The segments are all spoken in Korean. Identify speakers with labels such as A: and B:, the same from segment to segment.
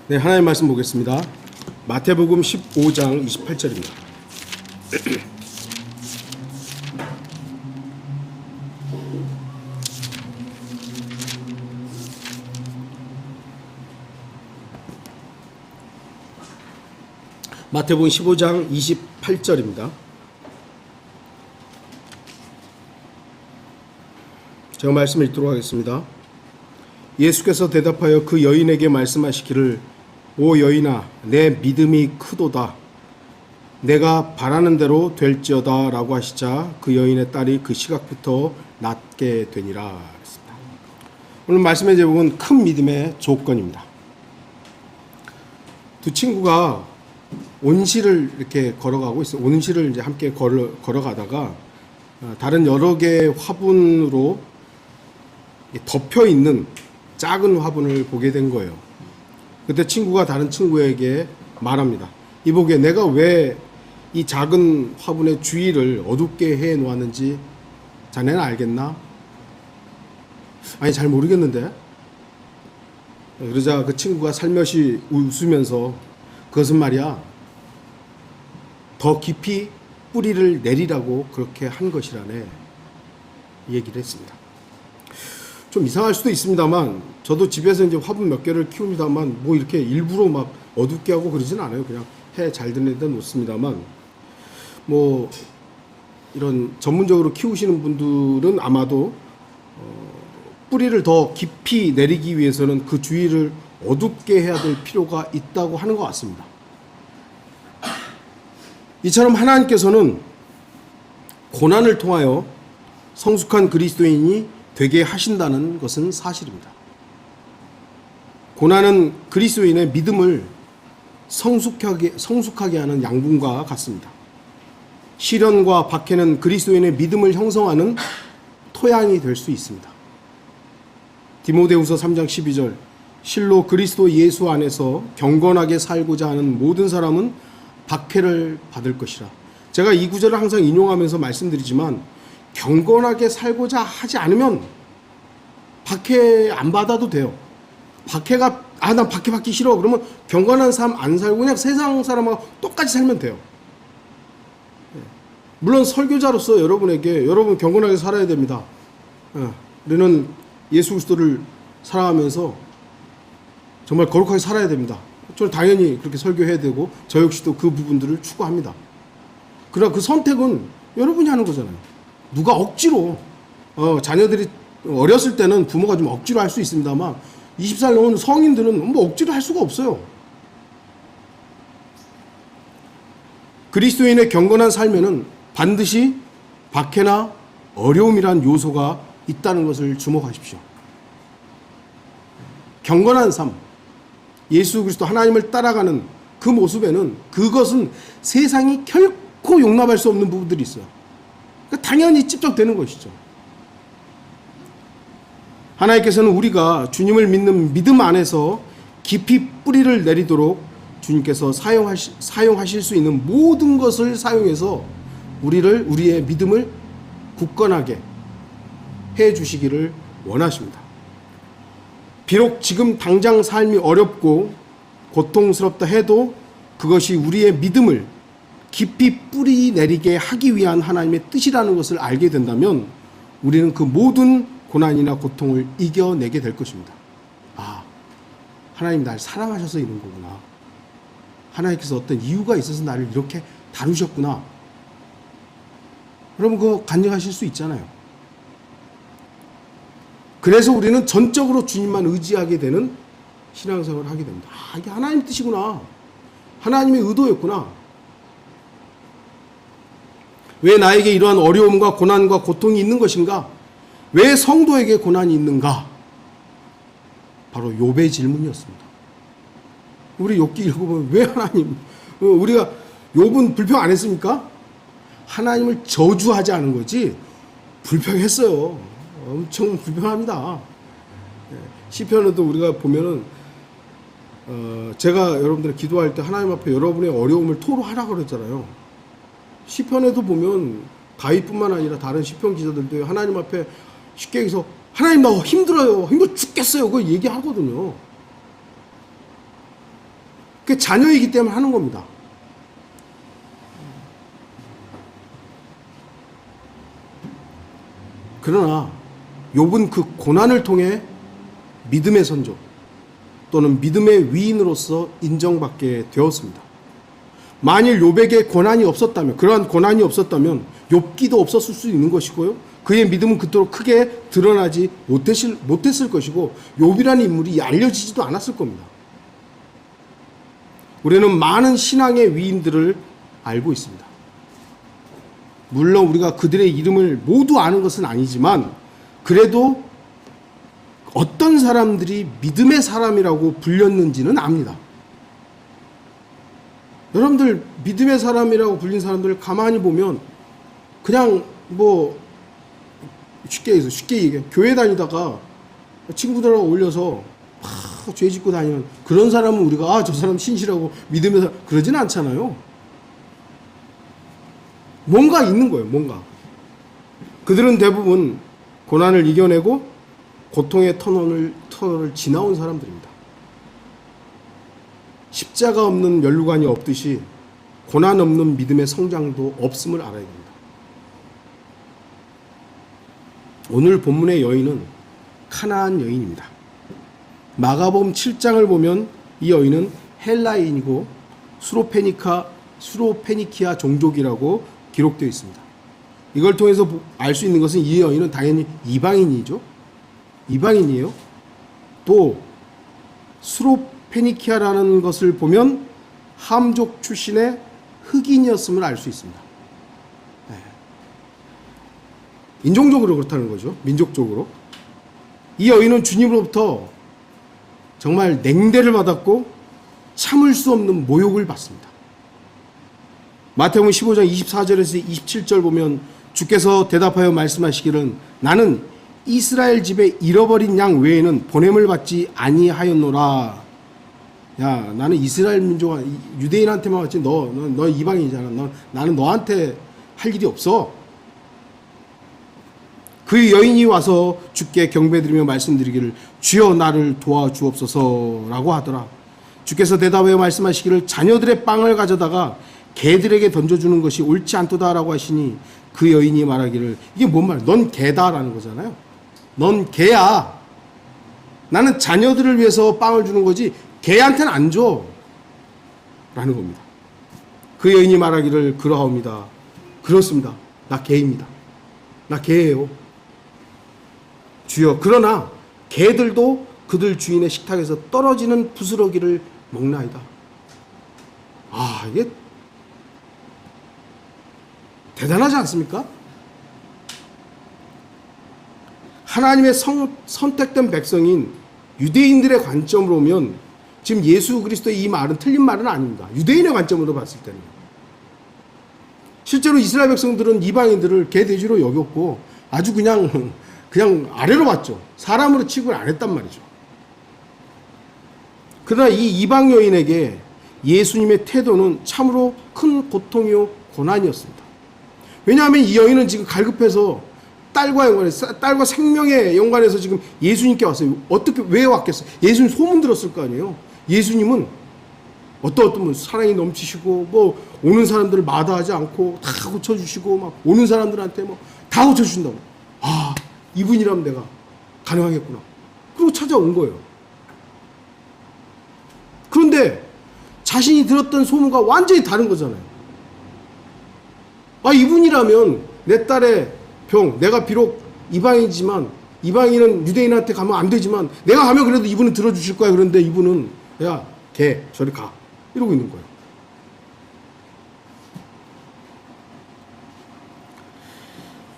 A: 네, 하나님 말씀 보겠습니다. 마태복음 15장 28절입니다. 마태복음 15장 28절입니다. 제가 말씀을 읽도록 하겠습니다. 예수께서 대답하여 그 여인에게 말씀하시기를 오 여인아 내 믿음이 크도다 내가 바라는 대로 될지어다 라고 하시자 그 여인의 딸이 그 시각부터 낫게 되니라 했습니다. 오늘 말씀의 제목은 큰 믿음의 조건입니다. 두 친구가 온실을 이렇게 걸어가고 있어요. 온실을 이제 함께 걸어가다가 다른 여러 개의 화분으로 덮여 있는 작은 화분을 보게 된 거예요. 그때 친구가 다른 친구에게 말합니다. 이보게 내가 왜 이 작은 화분의 주위를 어둡게 해 놓았는지 자네는 알겠나? 아니 잘 모르겠는데. 그러자 그 친구가 살며시 웃으면서 그것은 말이야 더 깊이 뿌리를 내리라고 그렇게 한 것이라네 얘기를 했습니다. 좀 이상할 수도 있습니다만 저도 집에서 이제 화분 몇 개를 키웁니다만 뭐 이렇게 일부러 막 어둡게 하고 그러진 않아요. 그냥 해 잘 드는 데 놓습니다만 뭐 이런 전문적으로 키우시는 분들은 아마도 뿌리를 더 깊이 내리기 위해서는 그 주위를 어둡게 해야 될 필요가 있다고 하는 것 같습니다. 이처럼 하나님께서는 고난을 통하여 성숙한 그리스도인이 되게 하신다는 것은 사실입니다. 고난은 그리스도인의 믿음을 성숙하게 하는 양분과 같습니다. 시련과 박해는 그리스도인의 믿음을 형성하는 토양이 될 수 있습니다. 디모데후서 3장 12절 실로 그리스도 예수 안에서 경건하게 살고자 하는 모든 사람은 박해를 받을 것이라. 제가 이 구절을 항상 인용하면서 말씀드리지만 경건하게 살고자 하지 않으면 박해 안 받아도 돼요. 박해가 난 박해 받기 싫어. 그러면 경건한 삶 안 살고 그냥 세상 사람하고 똑같이 살면 돼요. 물론 설교자로서 여러분에게 여러분 경건하게 살아야 됩니다. 우리는 예수 그리스도를 사랑하면서 정말 거룩하게 살아야 됩니다. 저는 당연히 그렇게 설교해야 되고 저 역시도 그 부분들을 추구합니다. 그러나 그 선택은 여러분이 하는 거잖아요. 누가 억지로 자녀들이 어렸을 때는 부모가 좀 억지로 할 수 있습니다만 20살 넘은 성인들은 뭐 억지로 할 수가 없어요. 그리스도인의 경건한 삶에는 반드시 박해나 어려움이란 요소가 있다는 것을 주목하십시오. 경건한 삶, 예수 그리스도 하나님을 따라가는 그 모습에는 그것은 세상이 결코 용납할 수 없는 부분들이 있어요. 그러니까 당연히 찝적되는 것이죠. 하나님께서는 우리가 주님을 믿는 믿음 안에서 깊이 뿌리를 내리도록 주님께서 사용하실 수 있는 모든 것을 사용해서 우리의 믿음을 굳건하게 해 주시기를 원하십니다. 비록 지금 당장 삶이 어렵고 고통스럽다 해도 그것이 우리의 믿음을 깊이 뿌리 내리게 하기 위한 하나님의 뜻이라는 것을 알게 된다면 우리는 그 모든 고난이나 고통을 이겨내게 될 것입니다. 하나님 날 사랑하셔서 이런 거구나. 하나님께서 어떤 이유가 있어서 나를 이렇게 다루셨구나. 여러분 그거 간증하실 수 있잖아요. 그래서 우리는 전적으로 주님만 의지하게 되는 신앙생활을 하게 됩니다. 이게 하나님 뜻이구나. 하나님의 의도였구나. 왜 나에게 이러한 어려움과 고난과 고통이 있는 것인가? 왜 성도에게 고난이 있는가? 바로 욥의 질문이었습니다. 우리 욥기 읽어보면 왜 하나님, 우리가 욥은 불평 안 했습니까? 하나님을 저주하지 않은 거지 불평했어요. 엄청 불평합니다. 시편에도 우리가 보면은 제가 여러분들 기도할 때 하나님 앞에 여러분의 어려움을 토로하라 그랬잖아요. 시편에도 보면 다윗뿐만 아니라 다른 시편 기자들도 하나님 앞에 쉽게 얘기해서 하나님 나 힘들어요. 힘들어 죽겠어요. 그거 얘기하거든요. 그게 자녀이기 때문에 하는 겁니다. 그러나 욥은 그 고난을 통해 믿음의 선조 또는 믿음의 위인으로서 인정받게 되었습니다. 만일 욥에게 고난이 없었다면, 그러한 고난이 없었다면 욥기도 없었을 수 있는 것이고요. 그의 믿음은 그토록 크게 드러나지 못했을 것이고 욥이라는 인물이 알려지지도 않았을 겁니다. 우리는 많은 신앙의 위인들을 알고 있습니다. 물론 우리가 그들의 이름을 모두 아는 것은 아니지만 그래도 어떤 사람들이 믿음의 사람이라고 불렸는지는 압니다. 여러분들 믿음의 사람이라고 불린 사람들을 가만히 보면 그냥 뭐 쉽게 얘기해 교회 다니다가 친구들하고 어울려서 막 죄 짓고 다니는 그런 사람은 우리가 저 사람 신실하고 믿음의 사람 그러진 않잖아요. 뭔가 있는 거예요. 뭔가. 그들은 대부분 고난을 이겨내고 고통의 터널을 지나온 사람들입니다. 십자가 없는 면류관이 없듯이 고난 없는 믿음의 성장도 없음을 알아야 됩니다. 오늘 본문의 여인은 가나안 여인입니다. 마가복음 7장을 보면 이 여인은 헬라인이고 수로페니키아 종족이라고 기록되어 있습니다. 이걸 통해서 알 수 있는 것은 이 여인은 당연히 이방인이죠. 이방인이에요. 또 수로페니키아라는 것을 보면 함족 출신의 흑인이었음을 알 수 있습니다. 네. 인종적으로 그렇다는 거죠. 민족적으로. 이 여인은 주님으로부터 정말 냉대를 받았고 참을 수 없는 모욕을 받습니다. 마태복음 15장 24절에서 27절 보면 주께서 대답하여 말씀하시기를 나는 이스라엘 집에 잃어버린 양 외에는 보냄을 받지 아니하였노라. 야, 나는 이스라엘 민족 유대인한테만 왔지 너 이방인이잖아. 나는 너한테 할 일이 없어. 그 여인이 와서 주께 경배드리며 말씀드리기를 주여 나를 도와주옵소서라고 하더라. 주께서 대답하여 말씀하시기를 자녀들의 빵을 가져다가 개들에게 던져주는 것이 옳지 않도다라고 하시니 그 여인이 말하기를 이게 뭔 말이야? 넌 개다라는 거잖아요. 넌 개야. 나는 자녀들을 위해서 빵을 주는 거지 개한테는 안 줘. 라는 겁니다. 그 여인이 말하기를 그러하옵니다. 그렇습니다. 나 개입니다. 나 개예요. 주여 그러나 개들도 그들 주인의 식탁에서 떨어지는 부스러기를 먹나이다. 아 이게 대단하지 않습니까? 하나님의 선택된 백성인 유대인들의 관점으로 보면 지금 예수 그리스도의 이 말은 틀린 말은 아닙니다. 유대인의 관점으로 봤을 때는. 실제로 이스라엘 백성들은 이방인들을 개돼지로 여겼고 아주 그냥 아래로 봤죠. 사람으로 취급을 안 했단 말이죠. 그러나 이 이방 여인에게 예수님의 태도는 참으로 큰 고통이요 고난이었습니다. 왜냐하면 이 여인은 지금 갈급해서 딸과 생명의 연관해서 지금 예수님께 왔어요. 어떻게 왜 왔겠어요? 예수님 소문 들었을 거 아니에요. 예수님은 어떤 분 사랑이 넘치시고 뭐 오는 사람들을 마다하지 않고 다 고쳐주시고 막 오는 사람들한테 뭐 다 고쳐주신다고. 아 이분이라면 내가 가능하겠구나. 그리고 찾아온 거예요. 그런데 자신이 들었던 소문과 완전히 다른 거잖아요. 아 이분이라면 내 딸의 병, 내가 비록 이방인이지만 이방인은 유대인한테 가면 안 되지만 내가 가면 그래도 이분은 들어주실 거야. 그런데 이분은 야, 걔 저리 가. 이러고 있는 거예요.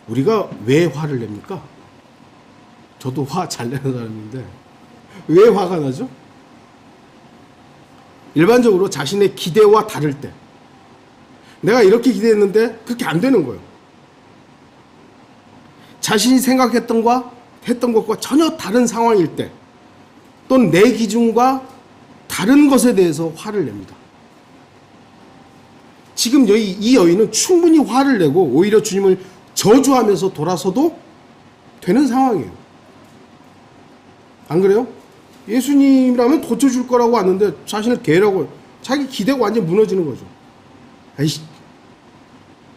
A: 우리가 왜 화를 냅니까? 저도 화 잘 내는 사람인데 왜 화가 나죠? 일반적으로 자신의 기대와 다를 때 내가 이렇게 기대했는데 그렇게 안 되는 거예요. 자신이 생각했던 것과 전혀 다른 상황일 때 또는 내 기준과 다른 것에 대해서 화를 냅니다. 지금 이 여인은 충분히 화를 내고 오히려 주님을 저주하면서 돌아서도 되는 상황이에요. 안 그래요? 예수님이라면 고쳐줄 거라고 왔는데 자신을 개라고 자기 기대가 완전 무너지는 거죠. 아이씨,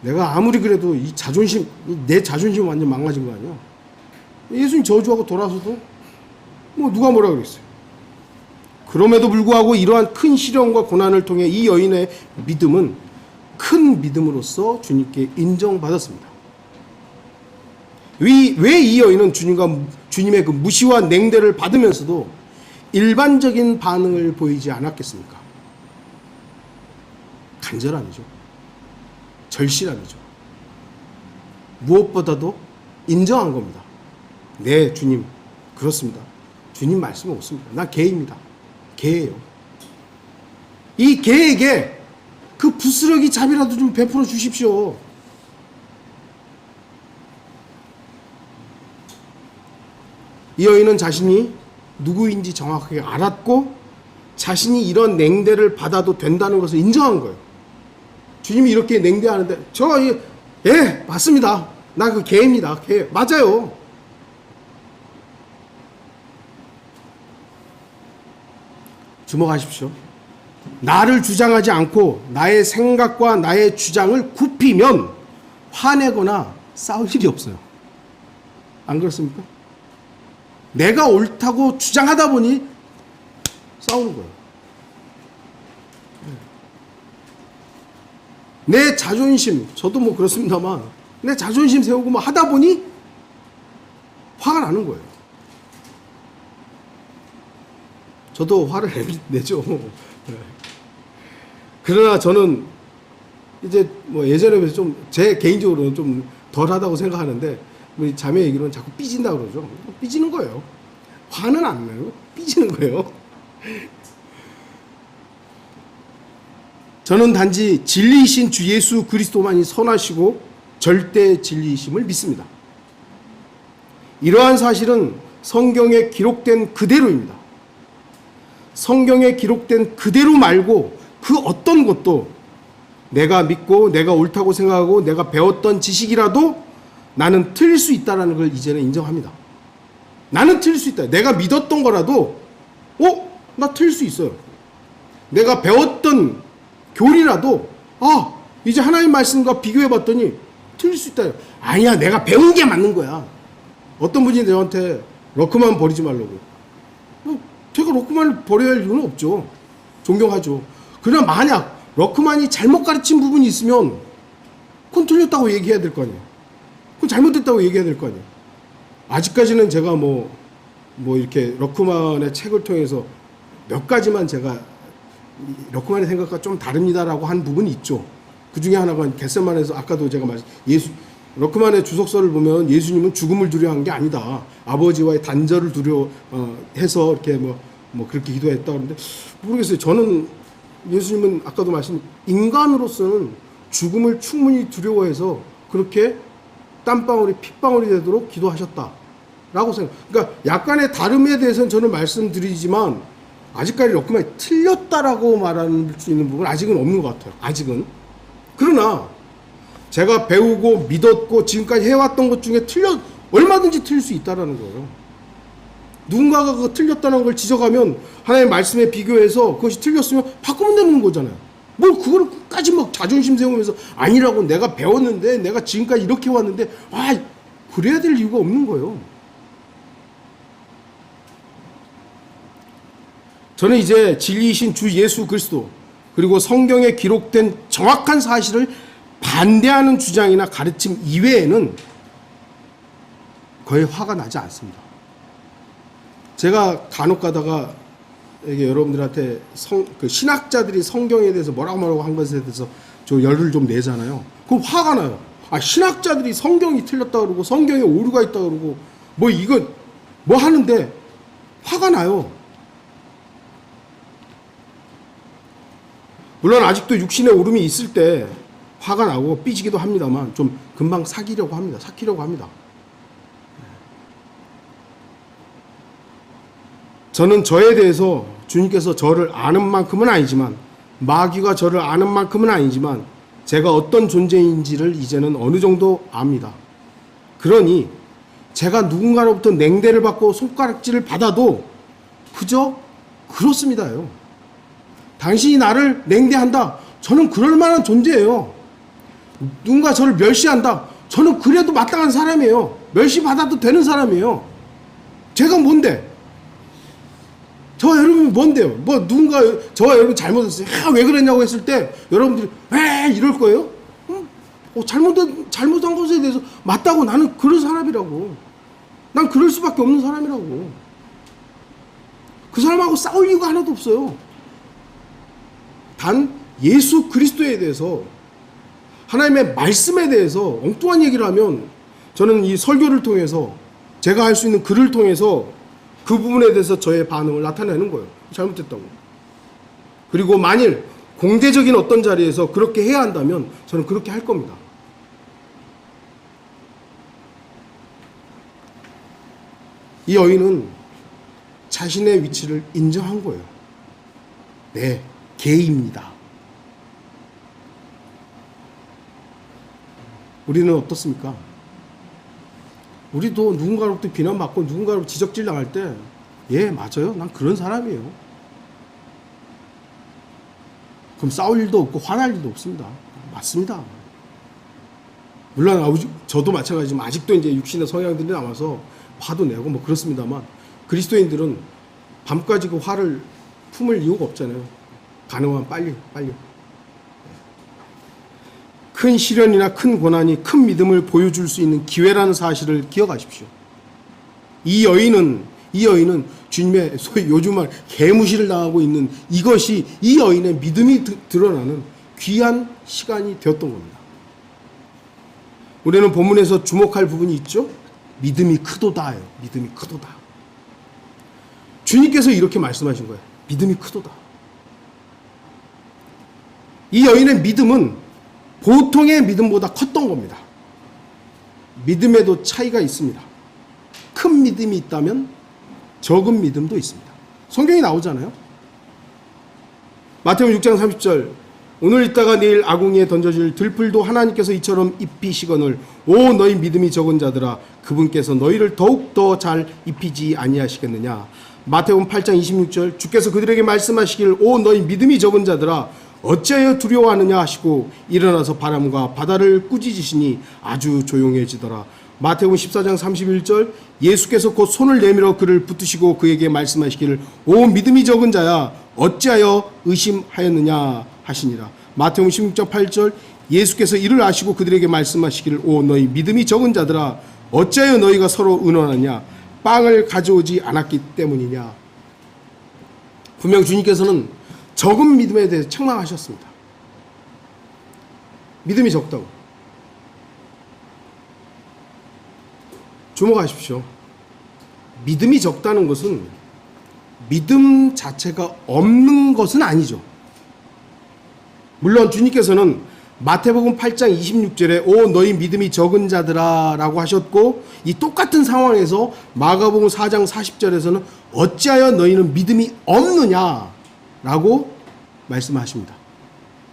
A: 내가 아무리 그래도 이 자존심, 내 자존심 완전 망가진 거 아니야. 예수님 저주하고 돌아서도 뭐 누가 뭐라 그랬어요. 그럼에도 불구하고 이러한 큰 시련과 고난을 통해 이 여인의 믿음은 큰 믿음으로서 주님께 인정받았습니다. 왜 이 여인은 주님의 그 무시와 냉대를 받으면서도 일반적인 반응을 보이지 않았겠습니까? 간절함이죠. 절실함이죠. 무엇보다도 인정한 겁니다. 네, 주님, 그렇습니다. 주님 말씀은 옳습니다. 나 개입니다. 개예요. 이 개에게 그 부스러기 잡이라도 좀 베풀어 주십시오. 이 여인은 자신이 누구인지 정확하게 알았고 자신이 이런 냉대를 받아도 된다는 것을 인정한 거예요. 주님이 이렇게 냉대하는데 예, 맞습니다. 나 그 개입니다. 개. 맞아요. 주목하십시오. 나를 주장하지 않고 나의 생각과 나의 주장을 굽히면 화내거나 싸울 일이 없어요. 안 그렇습니까? 내가 옳다고 주장하다 보니 싸우는 거예요. 내 자존심, 저도 뭐 그렇습니다만 내 자존심 세우고 뭐 하다 보니 화가 나는 거예요. 저도 화를 내죠. 그러나 저는 이제 뭐 예전에 비해서 좀 제 개인적으로는 좀 덜하다고 생각하는데 우리 자매 얘기로는 자꾸 삐진다 그러죠. 삐지는 거예요. 화는 안 나요. 삐지는 거예요. 저는 단지 진리이신 주 예수 그리스도만이 선하시고 절대 진리이심을 믿습니다. 이러한 사실은 성경에 기록된 그대로입니다. 성경에 기록된 그대로 말고 그 어떤 것도 내가 믿고 내가 옳다고 생각하고 내가 배웠던 지식이라도 나는 틀릴 수 있다는 걸 이제는 인정합니다. 나는 틀릴 수 있다. 내가 믿었던 거라도 나 틀릴 수 있어요. 내가 배웠던 교리라도 이제 하나님 말씀과 비교해봤더니 틀릴 수 있다. 아니야, 내가 배운 게 맞는 거야. 어떤 분이 저한테 러크만 버리지 말라고. 제가 러크만을 버려야 할 이유는 없죠. 존경하죠. 그러나 만약 러크만이 잘못 가르친 부분이 있으면 그건 틀렸다고 얘기해야 될 거 아니에요. 그건 잘못됐다고 얘기해야 될 거 아니에요. 아직까지는 제가 뭐 이렇게 러크만의 책을 통해서 몇 가지만 제가 러크만의 생각과 좀 다릅니다라고 한 부분이 있죠. 그 중에 하나가 겟세마네에서 아까도 제가 러크만의 주석서를 보면 예수님은 죽음을 두려워한 게 아니다. 아버지와의 단절을 두려워해서 이렇게 뭐 그렇게 기도했다 그러는데 모르겠어요. 저는 예수님은 아까도 인간으로서는 죽음을 충분히 두려워해서 그렇게 땀방울이 핏방울이 되도록 기도하셨다라고 생각. 그러니까 약간의 다름에 대해서는 저는 말씀드리지만 아직까지 러크만이 틀렸다라고 말할 수 있는 부분은 아직은 없는 것 같아요. 아직은. 그러나 제가 배우고 믿었고 지금까지 해왔던 것 중에 얼마든지 틀릴 수 있다라는 거예요. 누군가가 그거 틀렸다는 걸 지적하면 하나님의 말씀에 비교해서 그것이 틀렸으면 바꾸면 되는 거잖아요. 뭘 그거를 끝까지 막 자존심 세우면서 아니라고 내가 배웠는데 내가 지금까지 이렇게 왔는데 그래야 될 이유가 없는 거예요. 저는 이제 진리이신 주 예수 그리스도 그리고 성경에 기록된 정확한 사실을 반대하는 주장이나 가르침 이외에는 거의 화가 나지 않습니다. 제가 간혹 가다가 여러분들한테 그 신학자들이 성경에 대해서 뭐라고 한 것에 대해서 저 열을 좀 내잖아요. 그럼 화가 나요. 신학자들이 성경이 틀렸다 그러고 성경에 오류가 있다 그러고 뭐 하는데 화가 나요. 물론 아직도 육신의 오름이 있을 때 화가 나고 삐지기도 합니다만 좀 금방 삭히려고 합니다. 저는 저에 대해서 주님께서 저를 아는 만큼은 아니지만 마귀가 저를 아는 만큼은 아니지만 제가 어떤 존재인지를 이제는 어느 정도 압니다. 그러니 제가 누군가로부터 냉대를 받고 손가락질을 받아도 그저 그렇습니다요. 당신이 나를 냉대한다. 저는 그럴 만한 존재예요. 누군가 저를 멸시한다. 저는 그래도 마땅한 사람이에요. 멸시받아도 되는 사람이에요. 제가 뭔데? 저와 여러분이 뭔데요? 뭐 누군가 저와 여러분 잘못했어요. 왜 그랬냐고 했을 때 여러분들이 왜 이럴 거예요? 잘못한 것에 대해서 맞다고 나는 그런 사람이라고. 난 그럴 수밖에 없는 사람이라고. 그 사람하고 싸울 이유가 하나도 없어요. 단 예수 그리스도에 대해서 하나님의 말씀에 대해서 엉뚱한 얘기를 하면 저는 이 설교를 통해서 제가 할 수 있는 글을 통해서 그 부분에 대해서 저의 반응을 나타내는 거예요. 잘못했다고. 그리고 만일 공개적인 어떤 자리에서 그렇게 해야 한다면 저는 그렇게 할 겁니다. 이 여인은 자신의 위치를 인정한 거예요. 네, 게이입니다. 우리는 어떻습니까? 우리도 누군가로부터 비난받고 누군가로부터 지적질 당할 때 예, 맞아요. 난 그런 사람이에요. 그럼 싸울 일도 없고 화날 일도 없습니다. 맞습니다. 물론 저도 마찬가지지만 아직도 이제 육신의 성향들이 남아서 화도 내고 뭐 그렇습니다만 그리스도인들은 밤까지 그 화를 품을 이유가 없잖아요. 가능하면 빨리. 큰 시련이나 큰 고난이 큰 믿음을 보여줄 수 있는 기회라는 사실을 기억하십시오. 이 여인은 주님의 소위 요즘 말 개무시를 당하고 있는 이것이 이 여인의 믿음이 드러나는 귀한 시간이 되었던 겁니다. 우리는 본문에서 주목할 부분이 있죠. 믿음이 크도다예요. 믿음이 크도다. 주님께서 이렇게 말씀하신 거예요. 믿음이 크도다. 이 여인의 믿음은 보통의 믿음보다 컸던 겁니다. 믿음에도 차이가 있습니다. 큰 믿음이 있다면 적은 믿음도 있습니다. 성경이 나오잖아요. 마태복음 6장 30절 오늘 있다가 내일 아궁이에 던져질 들풀도 하나님께서 이처럼 입히시거늘 오 너희 믿음이 적은 자들아 그분께서 너희를 더욱더 잘 입히지 아니하시겠느냐. 마태복음 8장 26절 주께서 그들에게 말씀하시길 오 너희 믿음이 적은 자들아 어찌하여 두려워하느냐 하시고 일어나서 바람과 바다를 꾸짖으시니 아주 조용해지더라. 마태복음 14장 31절 예수께서 곧 손을 내밀어 그를 붙드시고 그에게 말씀하시기를 오 믿음이 적은 자야 어찌하여 의심하였느냐 하시니라. 마태복음 16장 8절 예수께서 이를 아시고 그들에게 말씀하시기를 오 너희 믿음이 적은 자들아 어찌하여 너희가 서로 의논하느냐 빵을 가져오지 않았기 때문이냐. 분명 주님께서는 적은 믿음에 대해서 책망하셨습니다. 믿음이 적다고. 주목하십시오. 믿음이 적다는 것은 믿음 자체가 없는 것은 아니죠. 물론 주님께서는 마태복음 8장 26절에 오 너희 믿음이 적은 자들아 라고 하셨고 이 똑같은 상황에서 마가복음 4장 40절에서는 어찌하여 너희는 믿음이 없느냐 라고 말씀하십니다.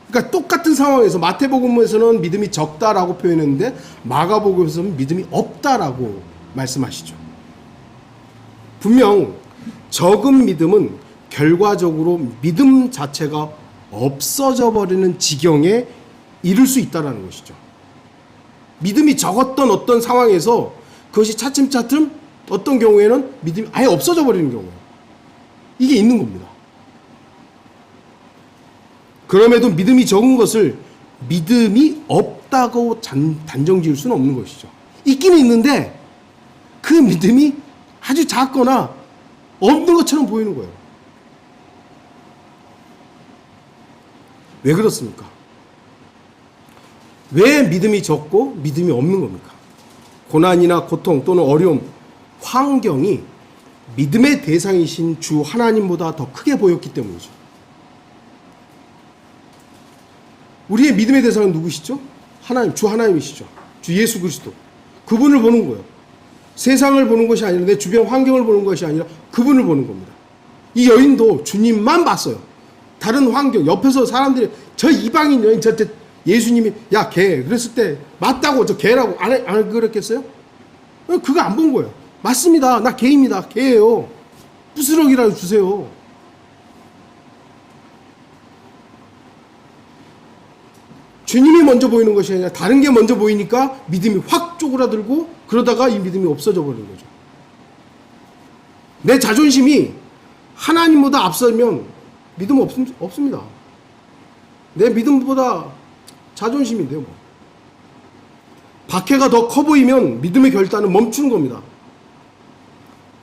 A: 그러니까 똑같은 상황에서 마태복음에서는 믿음이 적다라고 표현했는데 마가복음에서는 믿음이 없다라고 말씀하시죠. 분명 적은 믿음은 결과적으로 믿음 자체가 없어져 버리는 지경에 이를 수 있다는 것이죠. 믿음이 적었던 어떤 상황에서 그것이 차츰차츰 어떤 경우에는 믿음이 아예 없어져 버리는 경우예요. 이게 있는 겁니다. 그럼에도 믿음이 적은 것을 믿음이 없다고 단정 지을 수는 없는 것이죠. 있기는 있는데 그 믿음이 아주 작거나 없는 것처럼 보이는 거예요. 왜 그렇습니까? 왜 믿음이 적고 믿음이 없는 겁니까? 고난이나 고통 또는 어려움, 환경이 믿음의 대상이신 주 하나님보다 더 크게 보였기 때문이죠. 우리의 믿음의 대상은 누구시죠? 하나님, 주 하나님이시죠. 주 예수 그리스도. 그분을 보는 거예요. 세상을 보는 것이 아니라 내 주변 환경을 보는 것이 아니라 그분을 보는 겁니다. 이 여인도 주님만 봤어요. 다른 환경, 옆에서 사람들이 저 이방인 여인, 저 예수님이 야, 개. 그랬을 때 맞다고 저 개라고 안 그랬겠어요? 그거 안 본 거예요. 맞습니다. 나 개입니다. 개예요. 부스러기라도 주세요. 주님이 먼저 보이는 것이 아니라 다른 게 먼저 보이니까 믿음이 확 쪼그라들고 그러다가 이 믿음이 없어져 버리는 거죠. 내 자존심이 하나님보다 앞서면 믿음 없습니다. 내 믿음보다 자존심인데요. 뭐. 박해가 더 커 보이면 믿음의 결단은 멈추는 겁니다.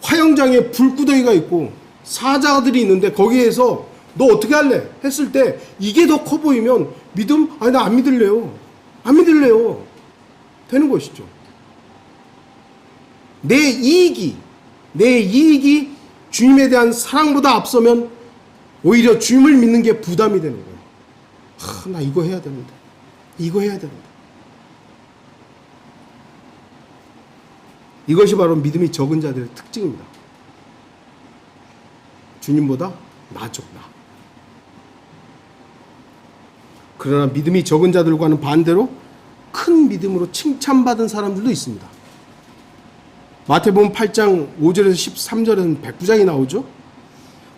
A: 화영장에 불구덩이가 있고 사자들이 있는데 거기에서 너 어떻게 할래? 했을 때 이게 더 커 보이면 믿음? 아니 나 안 믿을래요. 안 믿을래요. 되는 것이죠. 내 이익이 주님에 대한 사랑보다 앞서면 오히려 주님을 믿는 게 부담이 되는 거예요. 나 이거 해야 되는데. 이거 해야 되는데. 이것이 바로 믿음이 적은 자들의 특징입니다. 주님보다 나죠, 나. 그러나 믿음이 적은 자들과는 반대로 큰 믿음으로 칭찬받은 사람들도 있습니다. 마태복음 8장 5절에서 13절에는 백부장이 나오죠.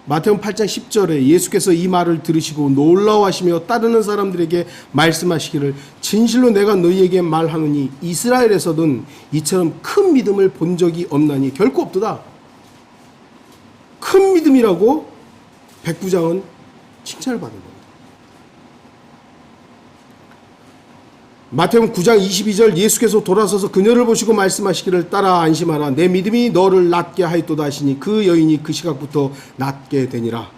A: 마태복음 8장 10절에 예수께서 이 말을 들으시고 놀라워하시며 따르는 사람들에게 말씀하시기를 진실로 내가 너희에게 말하노니 이스라엘에서는 이처럼 큰 믿음을 본 적이 없나니 결코 없도다. 큰 믿음이라고 백부장은 칭찬을 받은 겁니다. 마태복음 9장 22절 예수께서 돌아서서 그녀를 보시고 말씀하시기를 따라 안심하라 내 믿음이 너를 낫게 하였도다 하시니 그 여인이 그 시각부터 낫게 되니라.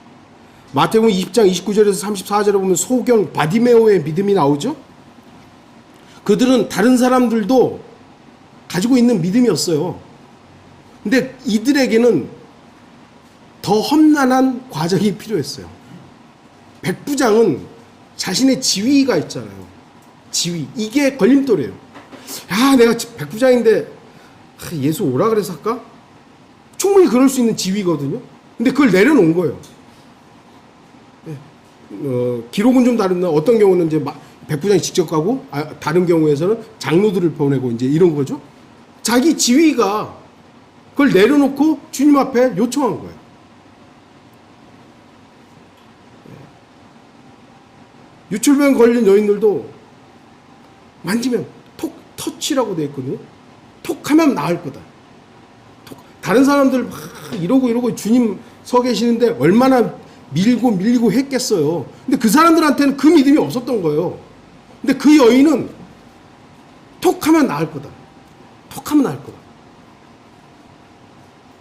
A: 마태복음 20장 29절에서 34절에 보면 소경 바디메오의 믿음이 나오죠. 그들은 다른 사람들도 가지고 있는 믿음이었어요. 근데 이들에게는 더 험난한 과정이 필요했어요. 백부장은 자신의 지위가 있잖아요. 지위. 이게 걸림돌이에요. 야, 내가 백부장인데 예수 오라 그래서 할까? 충분히 그럴 수 있는 지위거든요. 근데 그걸 내려놓은 거예요. 기록은 좀 다른데 어떤 경우는 이제 백부장이 직접 가고 다른 경우에서는 장로들을 보내고 이제 이런 거죠. 자기 지위가 그걸 내려놓고 주님 앞에 요청한 거예요. 유출병 걸린 여인들도 만지면 톡 터치라고 되어 있거든요. 톡 하면 나을 거다. 톡. 다른 사람들 막 이러고 주님 서 계시는데 얼마나 밀고 했겠어요. 근데 그 사람들한테는 그 믿음이 없었던 거예요. 근데 그 여인은 톡 하면 나을 거다. 톡 하면 나을 거다.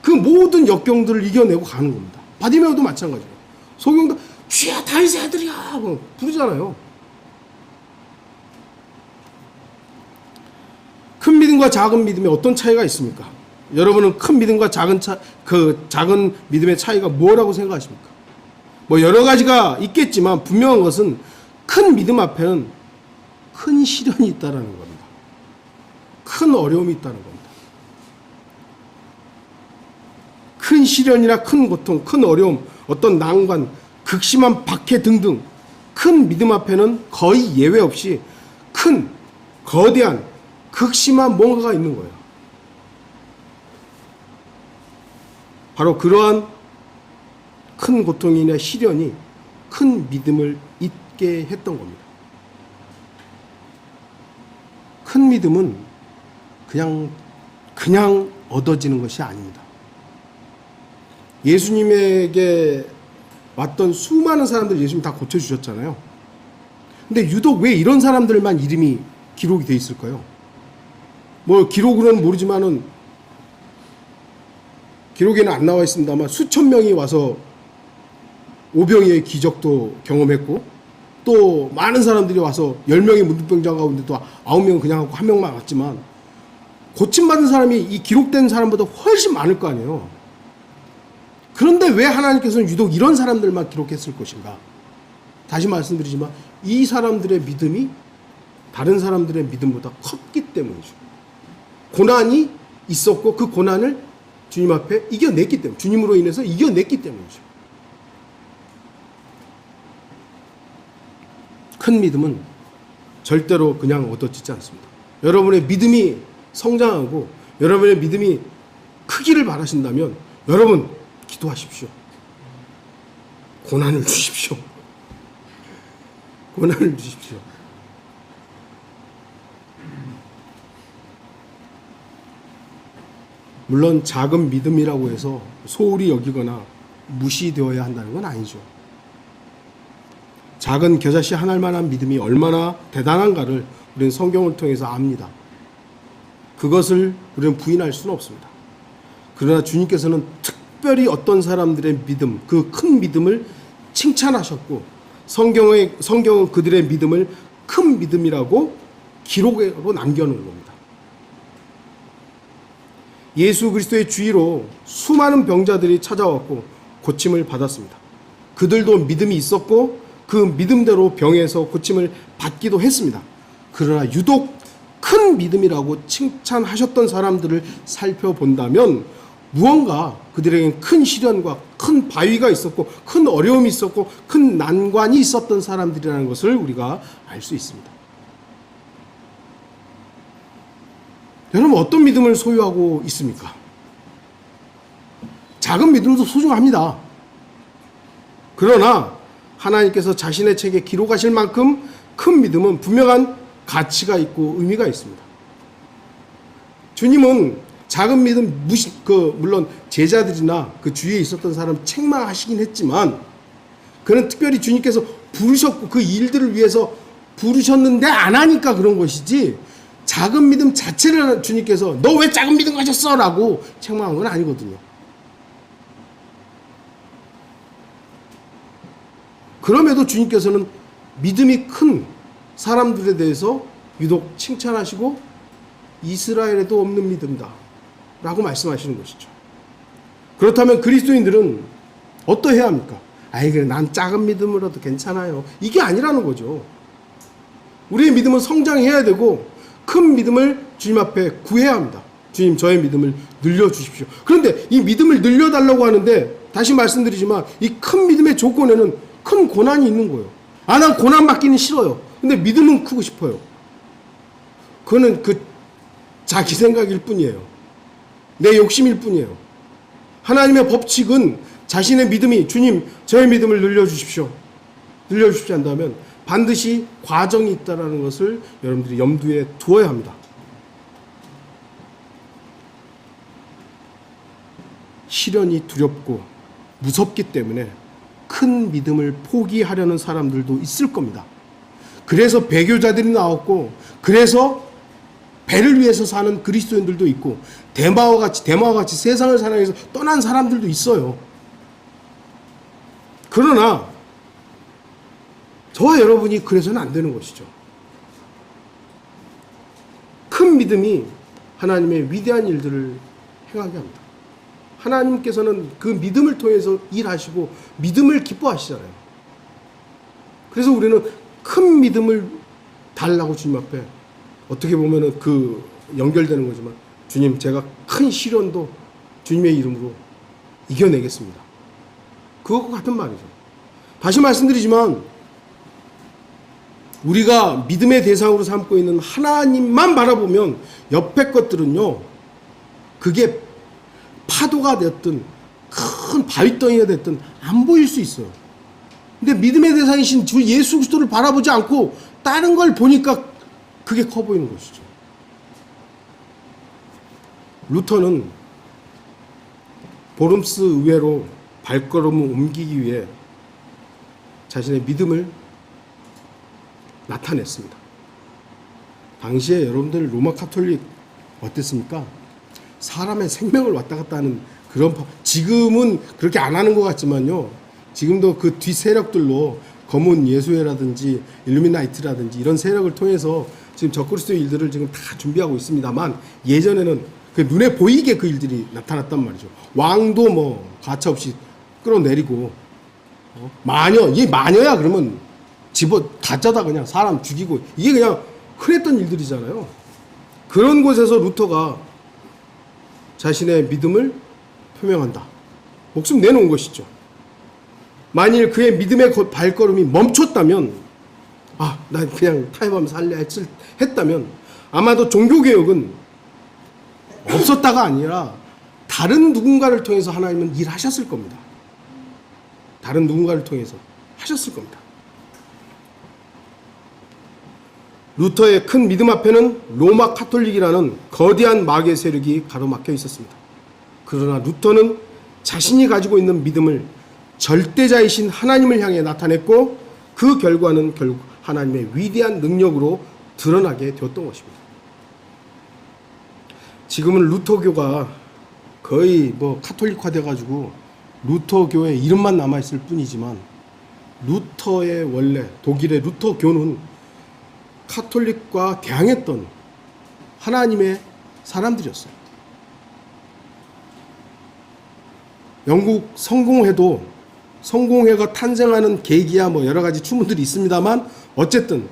A: 그 모든 역경들을 이겨내고 가는 겁니다. 바디메오도 마찬가지예요. 소경도 주야 다윗의 아들이야 부르잖아요. 큰 믿음과 작은 믿음에 어떤 차이가 있습니까? 여러분은 큰 믿음과 작은 믿음의 차이가 뭐라고 생각하십니까? 뭐 여러 가지가 있겠지만 분명한 것은 큰 믿음 앞에는 큰 시련이 있다라는 겁니다. 큰 어려움이 있다는 겁니다. 큰 시련이나 큰 고통, 큰 어려움, 어떤 난관, 극심한 박해 등등 큰 믿음 앞에는 거의 예외 없이 큰, 거대한, 극심한 뭔가가 있는 거예요. 바로 그러한 큰 고통이나 시련이 큰 믿음을 잊게 했던 겁니다. 큰 믿음은 그냥 얻어지는 것이 아닙니다. 예수님에게 왔던 수많은 사람들 예수님 다 고쳐주셨잖아요. 근데 유독 왜 이런 사람들만 이름이 기록이 돼 있을까요? 뭐 기록으로는 모르지만은 기록에는 안 나와 있습니다만 수천 명이 와서 오병이의 기적도 경험했고 또 많은 사람들이 와서 10명의 문둥병자 가운데 또 9명은 그냥 하고 1명만 왔지만 고침받은 사람이 이 기록된 사람보다 훨씬 많을 거 아니에요. 그런데 왜 하나님께서는 유독 이런 사람들만 기록했을 것인가? 다시 말씀드리지만 이 사람들의 믿음이 다른 사람들의 믿음보다 컸기 때문이죠. 고난이 있었고 그 고난을 주님 앞에 이겨냈기 때문에 주님으로 인해서 이겨냈기 때문이죠. 큰 믿음은 절대로 그냥 얻어지지 않습니다. 여러분의 믿음이 성장하고 여러분의 믿음이 크기를 바라신다면 여러분 기도하십시오. 고난을 주십시오. 고난을 주십시오. 물론 작은 믿음이라고 해서 소홀히 여기거나 무시되어야 한다는 건 아니죠. 작은 겨자씨 하나만한 믿음이 얼마나 대단한가를 우리는 성경을 통해서 압니다. 그것을 우리는 부인할 수는 없습니다. 그러나 주님께서는 특별히 어떤 사람들의 믿음, 그 큰 믿음을 칭찬하셨고 성경은 그들의 믿음을 큰 믿음이라고 기록으로 남겨놓은 겁니다. 예수 그리스도의 주의로 수많은 병자들이 찾아왔고 고침을 받았습니다. 그들도 믿음이 있었고 그 믿음대로 병에서 고침을 받기도 했습니다. 그러나 유독 큰 믿음이라고 칭찬하셨던 사람들을 살펴본다면 무언가 그들에겐 큰 시련과 큰 바위가 있었고 큰 어려움이 있었고 큰 난관이 있었던 사람들이라는 것을 우리가 알 수 있습니다. 여러분 어떤 믿음을 소유하고 있습니까? 작은 믿음도 소중합니다. 그러나 하나님께서 자신의 책에 기록하실 만큼 큰 믿음은 분명한 가치가 있고 의미가 있습니다. 주님은 작은 믿음 물론 제자들이나 그 주위에 있었던 사람 책망하시긴 했지만 그는 특별히 주님께서 부르셨고 그 일들을 위해서 부르셨는데 안 하니까 그런 것이지 작은 믿음 자체를 주님께서 너 왜 작은 믿음 가졌어? 라고 책망한 건 아니거든요. 그럼에도 주님께서는 믿음이 큰 사람들에 대해서 유독 칭찬하시고 이스라엘에도 없는 믿음다 라고 말씀하시는 것이죠. 그렇다면 그리스도인들은 어떠해야 합니까? 아이 그래 난 작은 믿음으로도 괜찮아요. 이게 아니라는 거죠. 우리의 믿음은 성장해야 되고 큰 믿음을 주님 앞에 구해야 합니다. 주님 저의 믿음을 늘려주십시오. 그런데 이 믿음을 늘려달라고 하는데 다시 말씀드리지만 이 큰 믿음의 조건에는 큰 고난이 있는 거예요. 아, 난 고난 받기는 싫어요. 근데 믿음은 크고 싶어요. 그거는 그 자기 생각일 뿐이에요. 내 욕심일 뿐이에요. 하나님의 법칙은 자신의 믿음이 주님 저의 믿음을 늘려주십시오. 늘려주십시오 한다면 반드시 과정이 있다는 것을 여러분들이 염두에 두어야 합니다. 시련이 두렵고 무섭기 때문에 큰 믿음을 포기하려는 사람들도 있을 겁니다. 그래서 배교자들이 나왔고 그래서 배를 위해서 사는 그리스도인들도 있고 데마와 같이 세상을 사랑해서 떠난 사람들도 있어요. 그러나 저와 여러분이 그래서는 안 되는 것이죠. 큰 믿음이 하나님의 위대한 일들을 행하게 합니다. 하나님께서는 그 믿음을 통해서 일하시고 믿음을 기뻐하시잖아요. 그래서 우리는 큰 믿음을 달라고 주님 앞에 어떻게 보면은 그 연결되는 거지만 주님 제가 큰 시련도 주님의 이름으로 이겨내겠습니다. 그것과 같은 말이죠. 다시 말씀드리지만 우리가 믿음의 대상으로 삼고 있는 하나님만 바라보면 옆에 것들은요 그게 파도가 됐든 큰 바위덩이가 됐든 안 보일 수 있어요. 근데 믿음의 대상이신 주 예수 그리스도를 바라보지 않고 다른 걸 보니까 그게 커 보이는 것이죠. 루터는 보름스 의회로 발걸음을 옮기기 위해 자신의 믿음을 나타냈습니다. 당시에 여러분들 로마 카톨릭 어땠습니까? 사람의 생명을 왔다 갔다 하는 그런 지금은 그렇게 안 하는 것 같지만요. 지금도 그 뒤 세력들로 검은 예수회라든지 일루미나이트라든지 이런 세력을 통해서 지금 적그리스도의 일들을 지금 다 준비하고 있습니다만 예전에는 그 눈에 보이게 그 일들이 나타났단 말이죠. 왕도 뭐 가차없이 끌어내리고 마녀, 이게 마녀야 그러면 가짜다 그냥 사람 죽이고 이게 그냥 흔했던 일들이잖아요. 그런 곳에서 루터가 자신의 믿음을 표명한다. 목숨 내놓은 것이죠. 만일 그의 믿음의 발걸음이 멈췄다면 난 그냥 타협하면서 할래 했다면 아마도 종교개혁은 없었다가 아니라 다른 누군가를 통해서 하나님은 일하셨을 겁니다. 다른 누군가를 통해서 하셨을 겁니다. 루터의 큰 믿음 앞에는 로마 카톨릭이라는 거대한 마귀의 세력이 가로막혀 있었습니다. 그러나 루터는 자신이 가지고 있는 믿음을 절대자이신 하나님을 향해 나타냈고 그 결과는 결국 하나님의 위대한 능력으로 드러나게 되었던 것입니다. 지금은 루터교가 거의 카톨릭화 돼가지고 루터교의 이름만 남아있을 뿐이지만 루터의 원래 독일의 루터교는 카톨릭과 대항했던 하나님의 사람들이었어요. 영국 성공회가 탄생하는 계기야 여러 가지 추문들이 있습니다만 어쨌든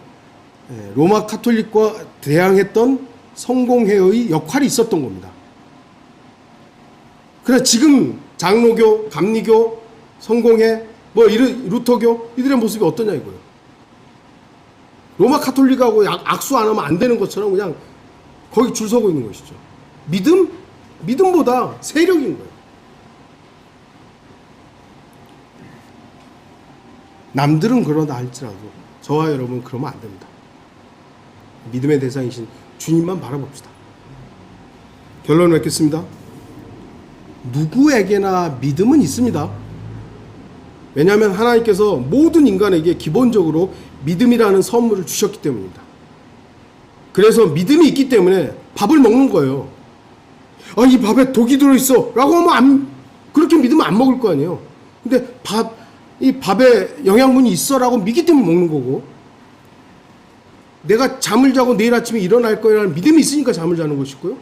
A: 로마 카톨릭과 대항했던 성공회의 역할이 있었던 겁니다. 그래서 지금 장로교, 감리교, 성공회, 루터교 이들의 모습이 어떠냐 이거예요. 로마 카톨릭하고 악수 안 하면 안 되는 것처럼 그냥 거기 줄 서고 있는 것이죠. 믿음보다 세력인 거예요. 남들은 그러다 할지라도 저와 여러분 그러면 안 됩니다. 믿음의 대상이신 주님만 바라봅시다. 결론을 맺겠습니다. 누구에게나 믿음은 있습니다. 왜냐하면 하나님께서 모든 인간에게 기본적으로 믿음이라는 선물을 주셨기 때문입니다. 그래서 믿음이 있기 때문에 밥을 먹는 거예요. 이 밥에 독이 들어있어 라고 하면 그렇게 믿으면 안 먹을 거 아니에요. 근데 이 밥에 영양분이 있어 라고 믿기 때문에 먹는 거고, 내가 잠을 자고 내일 아침에 일어날 거라는 믿음이 있으니까 잠을 자는 것이고요.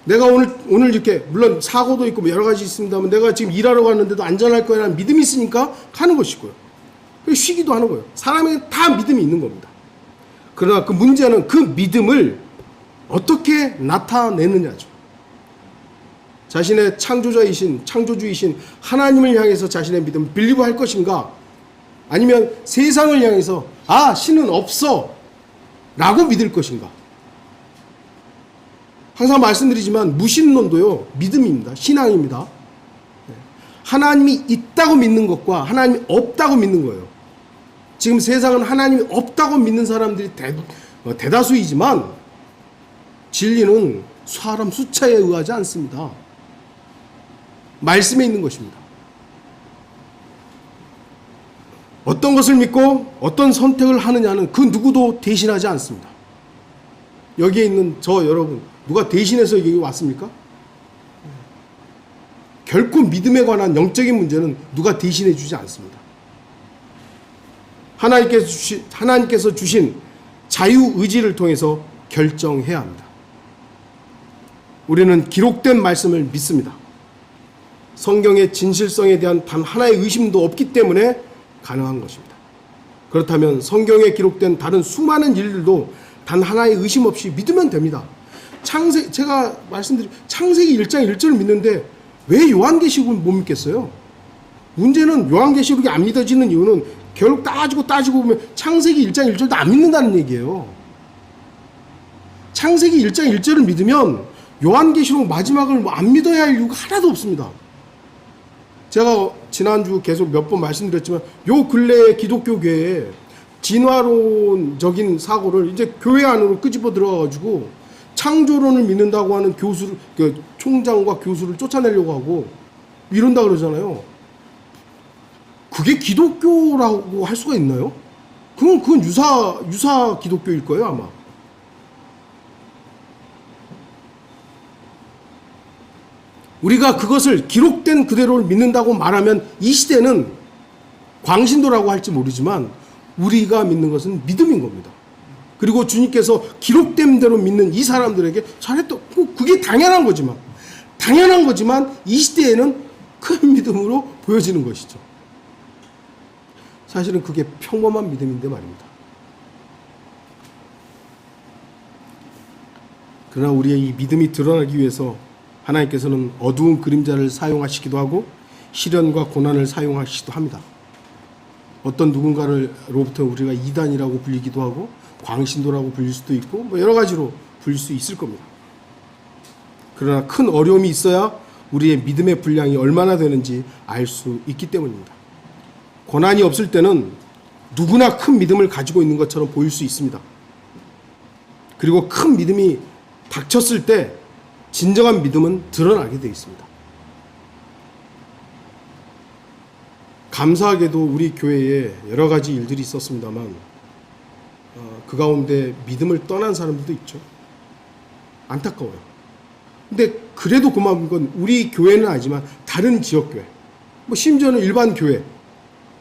A: 내가 오늘 이렇게 물론 사고도 있고 여러 가지 있습니다만 내가 지금 일하러 갔는데도 안전할 거라는 믿음이 있으니까 가는 것이고요. 쉬기도 하는 거예요. 사람에게 다 믿음이 있는 겁니다. 그러나 그 문제는 그 믿음을 어떻게 나타내느냐죠. 자신의 창조주이신 하나님을 향해서 자신의 믿음을 빌리고 할 것인가, 아니면 세상을 향해서 신은 없어 라고 믿을 것인가. 항상 말씀드리지만 무신론도요 믿음입니다. 신앙입니다. 하나님이 있다고 믿는 것과 하나님이 없다고 믿는 거예요. 지금 세상은 하나님이 없다고 믿는 사람들이 대다수이지만 진리는 사람 숫자에 의하지 않습니다. 말씀에 있는 것입니다. 어떤 것을 믿고 어떤 선택을 하느냐는 그 누구도 대신하지 않습니다. 여기에 있는 저 여러분 누가 대신해서 여기 왔습니까? 결코 믿음에 관한 영적인 문제는 누가 대신해 주지 않습니다. 하나님께서 주신 자유의지를 통해서 결정해야 합니다. 우리는 기록된 말씀을 믿습니다. 성경의 진실성에 대한 단 하나의 의심도 없기 때문에 가능한 것입니다. 그렇다면 성경에 기록된 다른 수많은 일들도 단 하나의 의심 없이 믿으면 됩니다. 제가 말씀드린 창세기 1장 1절을 믿는데 왜 요한계시록을 못 믿겠어요? 문제는 요한계시록이 안 믿어지는 이유는 결국 따지고 보면 창세기 1장 1절도 안 믿는다는 얘기예요. 창세기 1장 1절을 믿으면 요한계시록 마지막을 안 믿어야 할 이유가 하나도 없습니다. 제가 지난주 계속 몇 번 말씀드렸지만 요 근래의 기독교계에 진화론적인 사고를 이제 교회 안으로 끄집어 들어가가지고 창조론을 믿는다고 하는 총장과 교수를 쫓아내려고 하고 이런다 그러잖아요. 그게 기독교라고 할 수가 있나요? 그건 유사 기독교일 거예요, 아마. 우리가 그것을 기록된 그대로를 믿는다고 말하면 이 시대는 광신도라고 할지 모르지만 우리가 믿는 것은 믿음인 겁니다. 그리고 주님께서 기록된 대로 믿는 이 사람들에게 잘했다. 그게 당연한 거지만 이 시대에는 큰 믿음으로 보여지는 것이죠. 사실은 그게 평범한 믿음인데 말입니다. 그러나 우리의 이 믿음이 드러나기 위해서 하나님께서는 어두운 그림자를 사용하시기도 하고 시련과 고난을 사용하시기도 합니다. 어떤 누군가로부터 우리가 이단이라고 불리기도 하고 광신도라고 불릴 수도 있고 여러 가지로 불릴 수 있을 겁니다. 그러나 큰 어려움이 있어야 우리의 믿음의 분량이 얼마나 되는지 알 수 있기 때문입니다. 고난이 없을 때는 누구나 큰 믿음을 가지고 있는 것처럼 보일 수 있습니다. 그리고 큰 믿음이 닥쳤을 때 진정한 믿음은 드러나게 되어 있습니다. 감사하게도 우리 교회에 여러 가지 일들이 있었습니다만 그 가운데 믿음을 떠난 사람들도 있죠. 안타까워요. 근데 그래도 고마운 건 우리 교회는 아니지만 다른 지역교회, 뭐 심지어는 일반 교회,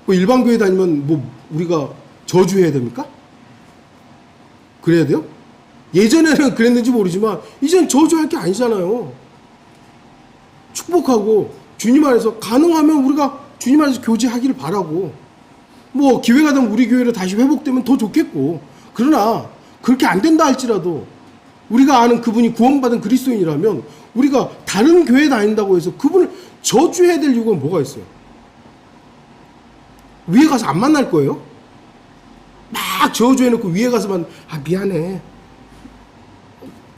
A: 뭐 일반 교회 다니면 뭐 우리가 저주해야 됩니까? 그래야 돼요? 예전에는 그랬는지 모르지만 이젠 저주할 게 아니잖아요. 축복하고 주님 안에서 가능하면 우리가 주님 안에서 교제하기를 바라고, 뭐 기회가 되면 우리 교회로 다시 회복되면 더 좋겠고, 그러나 그렇게 안 된다 할지라도 우리가 아는 그분이 구원받은 그리스도인이라면 우리가 다른 교회 다닌다고 해서 그분을 저주해야 될 이유가 뭐가 있어요? 위에 가서 안 만날 거예요? 막 저주해놓고 위에 가서만 미안해.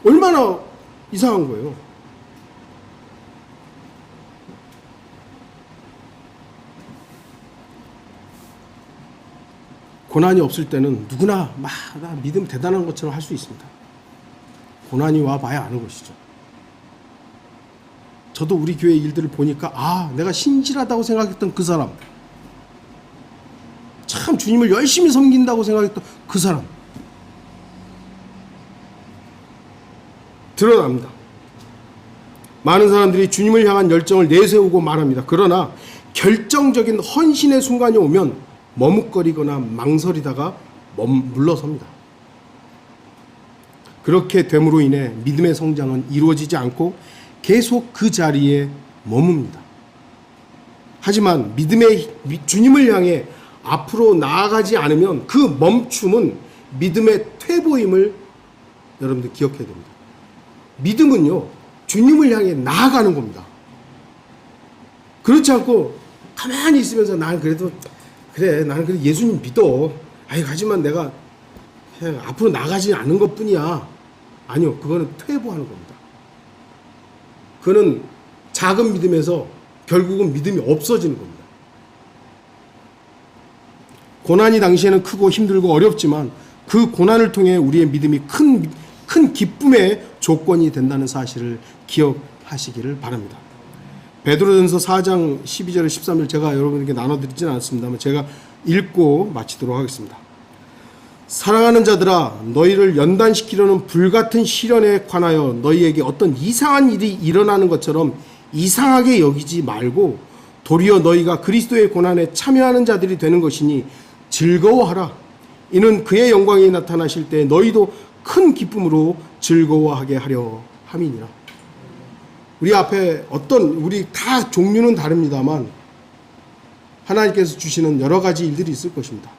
A: 얼마나 이상한 거예요. 고난이 없을 때는 누구나 나 믿음 대단한 것처럼 할 수 있습니다. 고난이 와봐야 아는 것이죠. 저도 우리 교회 일들을 보니까 내가 신실하다고 생각했던 그 사람, 참 주님을 열심히 섬긴다고 생각했던 그 사람 드러납니다. 많은 사람들이 주님을 향한 열정을 내세우고 말합니다. 그러나 결정적인 헌신의 순간이 오면 머뭇거리거나 망설이다가 물러섭니다. 그렇게 됨으로 인해 믿음의 성장은 이루어지지 않고 계속 그 자리에 머뭅니다. 하지만 주님을 향해 앞으로 나아가지 않으면 그 멈춤은 믿음의 퇴보임을 여러분들 기억해야 됩니다. 믿음은요, 주님을 향해 나아가는 겁니다. 그렇지 않고 가만히 있으면서 나는 그래도 예수님 믿어. 하지만 내가 그냥 앞으로 나가지 않는 것 뿐이야. 아니요, 그거는 퇴보하는 겁니다. 그거는 작은 믿음에서 결국은 믿음이 없어지는 겁니다. 고난이 당시에는 크고 힘들고 어렵지만 그 고난을 통해 우리의 믿음이 큰 기쁨의 조건이 된다는 사실을 기억하시기를 바랍니다. 베드로전서 4장 12절 13절 제가 여러분에게 나눠드리진 않았습니다만 제가 읽고 마치도록 하겠습니다. 사랑하는 자들아, 너희를 연단시키려는 불같은 시련에 관하여 너희에게 어떤 이상한 일이 일어나는 것처럼 이상하게 여기지 말고 도리어 너희가 그리스도의 고난에 참여하는 자들이 되는 것이니 즐거워하라. 이는 그의 영광이 나타나실 때 너희도 큰 기쁨으로 즐거워하게 하려 함이니라. 우리 앞에 우리 다 종류는 다릅니다만 하나님께서 주시는 여러 가지 일들이 있을 것입니다.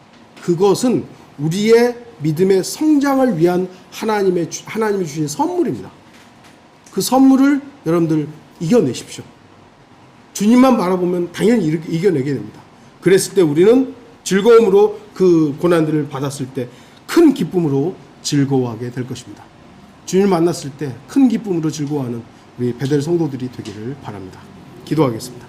A: 그것은 우리의 믿음의 성장을 위한 하나님이 주신 선물입니다. 그 선물을 여러분들 이겨내십시오. 주님만 바라보면 당연히 이겨내게 됩니다. 그랬을 때 우리는 즐거움으로 그 고난들을 받았을 때 큰 기쁨으로 즐거워하게 될 것입니다. 주님을 만났을 때 큰 기쁨으로 즐거워하는 우리 베델 성도들이 되기를 바랍니다. 기도하겠습니다.